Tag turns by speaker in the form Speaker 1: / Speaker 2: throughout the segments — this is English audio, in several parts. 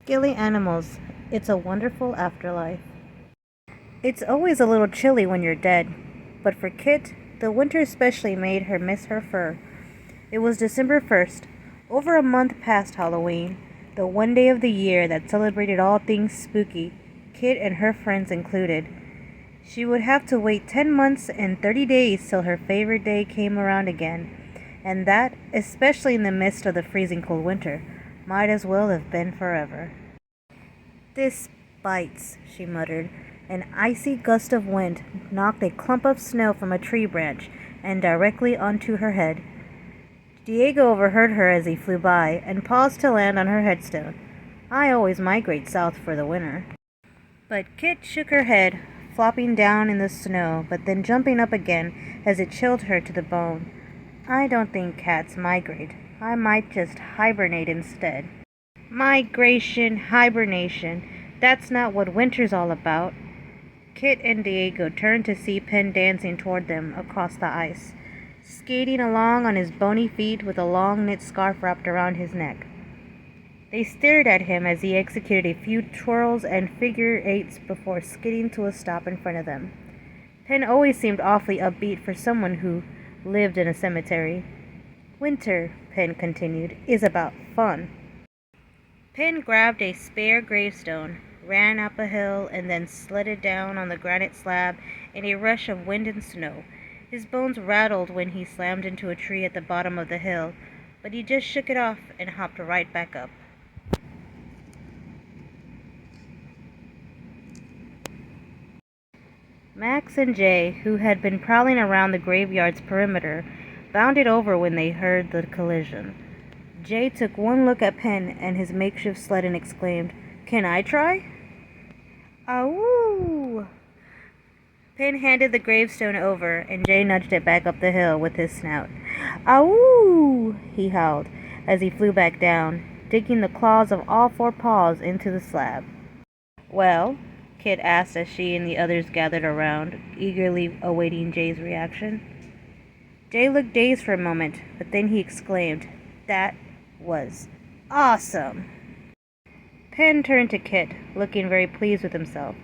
Speaker 1: Skelanimals, it's a wonderful afterlife. It's always a little chilly when you're dead, but for Kit, the winter especially made her miss her fur. It was December 1st, over a month past Halloween, the one day of the year that celebrated all things spooky, Kit and her friends included. She would have to wait 10 months and 30 days till her favorite day came around again, and that, especially in the midst of the freezing cold winter, might as well have been forever. "This bites," she muttered. An icy gust of wind knocked a clump of snow from a tree branch and directly onto her head. Diego overheard her as he flew by and paused to land on her headstone. "I always migrate south for the winter." But Kit shook her head, flopping down in the snow, but then jumping up again as it chilled her to the bone. "I don't think cats migrate. I might just hibernate instead." Migration, hibernation, that's not what winter's all about. Kit and Diego turned to see Pen dancing toward them across the ice, skating along on his bony feet with a long knit scarf wrapped around his neck. They stared at him as he executed a few twirls and figure eights before skidding to a stop in front of them. Pen always seemed awfully upbeat for someone who lived in a cemetery. "Winter," Pen continued, "is about fun." Pen grabbed a spare gravestone, ran up a hill, and then sledded down on the granite slab in a rush of wind and snow. His bones rattled when he slammed into a tree at the bottom of the hill, but he just shook it off and hopped right back up. Max and Jay, who had been prowling around the graveyard's perimeter, bounded over when they heard the collision. Jay took one look at Pen and his makeshift sled and exclaimed, "Can I try?" "Awoo!" Pen handed the gravestone over, and Jay nudged it back up the hill with his snout. "Awoo!" he howled as he flew back down, digging the claws of all four paws into the slab. "Well?" Kit asked as she and the others gathered around, eagerly awaiting Jay's reaction. Jay looked dazed for a moment, but then he exclaimed, "That was awesome!" Pen turned to Kit, looking very pleased with himself.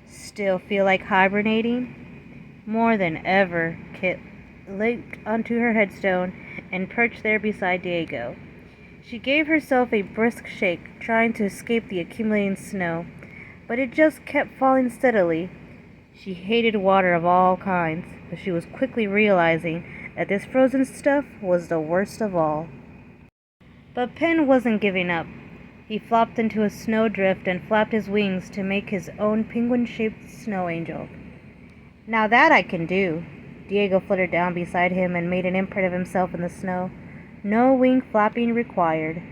Speaker 1: "Still feel like hibernating?" "More than ever." Kit leaped onto her headstone and perched there beside Diego. She gave herself a brisk shake, trying to escape the accumulating snow, but it just kept falling steadily. She hated water of all kinds, but she was quickly realizing that this frozen stuff was the worst of all. But Pen wasn't giving up. He flopped into a snowdrift and flapped his wings to make his own penguin-shaped snow angel. "Now that I can do." Diego fluttered down beside him and made an imprint of himself in the snow. No wing flapping required.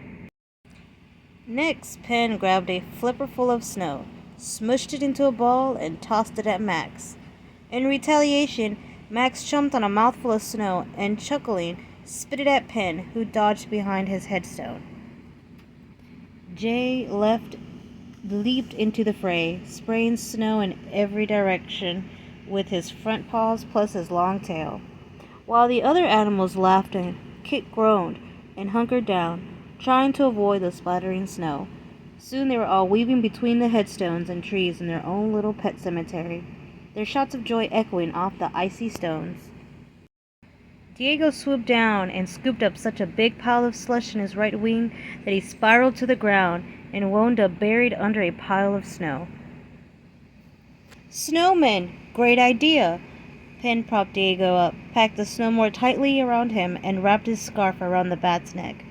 Speaker 1: Next, Pen grabbed a flipperful of snow, smushed it into a ball, and tossed it at Max. In retaliation, Max jumped on a mouthful of snow and, chuckling, spit it at Pen, who dodged behind his headstone. Jay leaped into the fray, spraying snow in every direction with his front paws plus his long tail. While the other animals laughed and Kit groaned and hunkered down, trying to avoid the splattering snow. Soon they were all weaving between the headstones and trees in their own little pet cemetery, their shouts of joy echoing off the icy stones. Diego swooped down and scooped up such a big pile of slush in his right wing that he spiraled to the ground and wound up buried under a pile of snow. "Snowman! Great idea!" Pen propped Diego up, packed the snow more tightly around him, and wrapped his scarf around the bat's neck.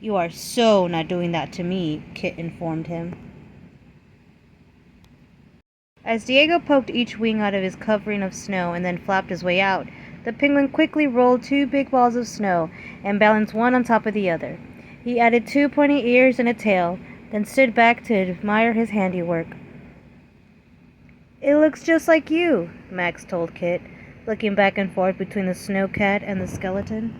Speaker 1: "You are so not doing that to me," Kit informed him. As Diego poked each wing out of his covering of snow and then flapped his way out, the penguin quickly rolled two big balls of snow and balanced one on top of the other. He added two pointy ears and a tail, then stood back to admire his handiwork. "It looks just like you," Max told Kit, looking back and forth between the snow cat and the skeleton.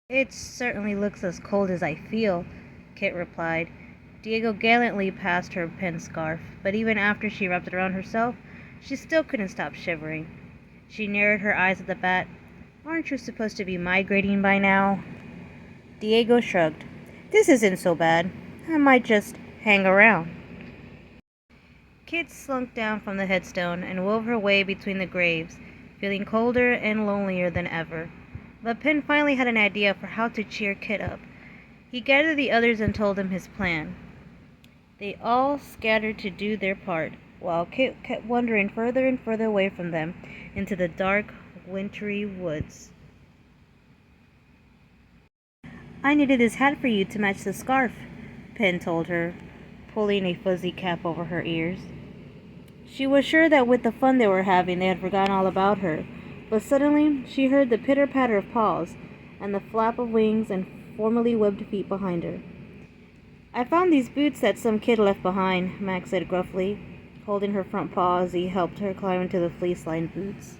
Speaker 1: "It certainly looks as cold as I feel," Kit replied. Diego gallantly passed her Pen scarf, but even after she wrapped it around herself, she still couldn't stop shivering. She narrowed her eyes at the bat. "Aren't you supposed to be migrating by now?" Diego shrugged. This isn't so bad. I might just hang around. Kit slunk down from the headstone and wove her way between the graves, feeling colder and lonelier than ever. But Penn finally had an idea for how to cheer Kit up. He gathered the others and told them his plan. They all scattered to do their part, while Kit kept wandering further and further away from them into the dark, wintry woods. I needed this hat for you to match the scarf, Penn told her, pulling a fuzzy cap over her ears. She was sure that with the fun they were having they had forgotten all about her, but suddenly she heard the pitter-patter of paws and the flap of wings and formally webbed feet behind her. I found these boots that some kid left behind, Max said gruffly, holding her front paw as he helped her climb into the fleece-lined boots.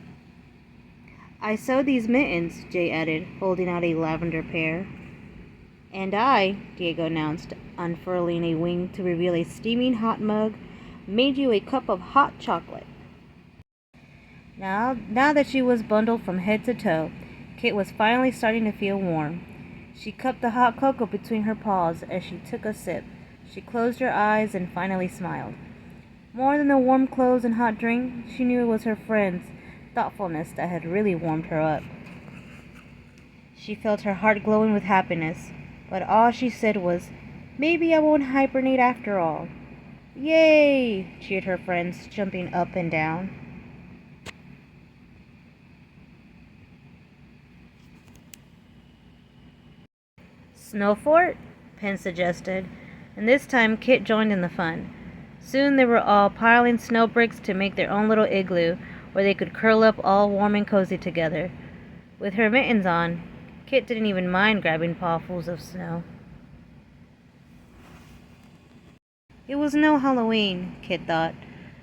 Speaker 1: I sewed these mittens, Jay added, holding out a lavender pair. And I, Diego announced, unfurling a wing to reveal a steaming hot mug, made you a cup of hot chocolate. Now that she was bundled from head to toe, Kit was finally starting to feel warm. She cupped the hot cocoa between her paws as she took a sip. She closed her eyes and finally smiled. More than the warm clothes and hot drink, she knew it was her friend's thoughtfulness that had really warmed her up. She felt her heart glowing with happiness, but all she said was, "Maybe I won't hibernate after all." "Yay!" cheered her friends, jumping up and down. "Snow fort?" Penn suggested, and this time Kit joined in the fun. Soon they were all piling snow bricks to make their own little igloo where they could curl up all warm and cozy together. With her mittens on, Kit didn't even mind grabbing pawfuls of snow. It was no Halloween, Kit thought.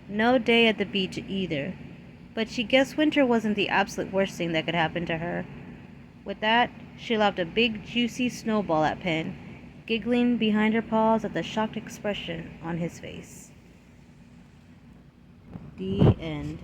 Speaker 1: No day at the beach either. But she guessed winter wasn't the absolute worst thing that could happen to her. With that, she lobbed a big, juicy snowball at Penn, giggling behind her paws at the shocked expression on his face. The end.